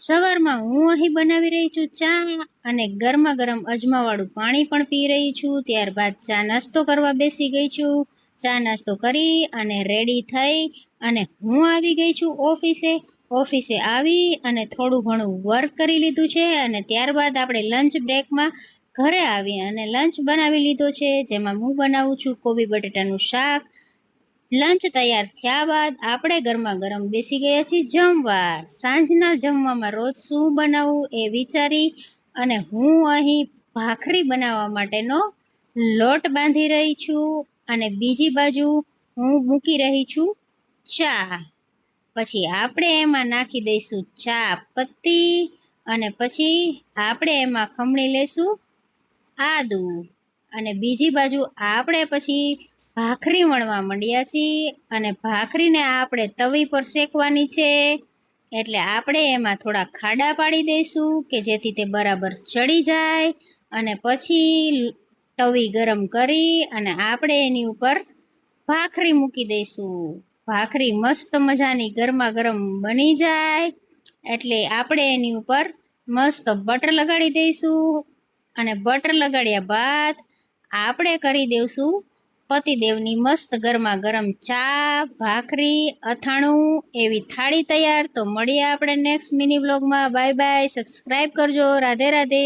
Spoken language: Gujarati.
સવારમાં હું અહીં બનાવી રહી છું ચા અને ગરમા ગરમ અજમાવાળું પાણી પણ પી રહી છું। ત્યારબાદ ચા નાસ્તો કરવા બેસી ગઈ છું। ચા નાસ્તો કરી અને રેડી થઈ અને હું આવી ગઈ છું ઓફિસે આવી અને થોડું ઘણું વર્ક કરી લીધું છે અને ત્યારબાદ આપણે લંચ બ્રેકમાં ઘરે આવી અને લંચ બનાવી લીધો છે, જેમાં હું બનાવું છું કોબી બટેટાનું શાક। લંચ તૈયાર થયા બાદ આપણે ગરમા ગરમ બેસી ગયા છીએ જમવા। સાંજના જમવામાં રોજ શું બનાવવું એ વિચારી અને હું અહીં ભાખરી બનાવવા માટેનો લોટ બાંધી રહી છું અને બીજી બાજુ હું મૂકી રહી છું ચા। પછી આપણે એમાં નાખી દઈશું ચા પત્તી અને પછી આપણે એમાં ખમણી લઈશું આદુ અને બીજી બાજુ આપણે પછી ભાખરી વણવા માંડ્યા છીએ અને ભાખરીને આપણે તવી પર શેકવાની છે, એટલે આપણે એમાં થોડા ખાડા પાડી દઈશું કે જેથી તે બરાબર ચડી જાય અને પછી તવી ગરમ કરી અને આપણે એની ઉપર ભાખરી મૂકી દઈશું। ભાખરી મસ્ત મજાની ગરમા ગરમ બની જાય એટલે આપણે એની ઉપર મસ્ત બટર લગાડી દઈશું અને બટર લગાડ્યા બાદ આપણે કરી દઈશું પતિદેવની મસ્ત ગરમા ગરમ ચા, ભાખરી, અથાણું એવી થાળી તૈયાર। તો મળીએ આપણે નેક્સ્ટ મિની વ્લોગમાં। બાય બાય, સબસ્ક્રાઈબ કરજો। રાધે રાધે।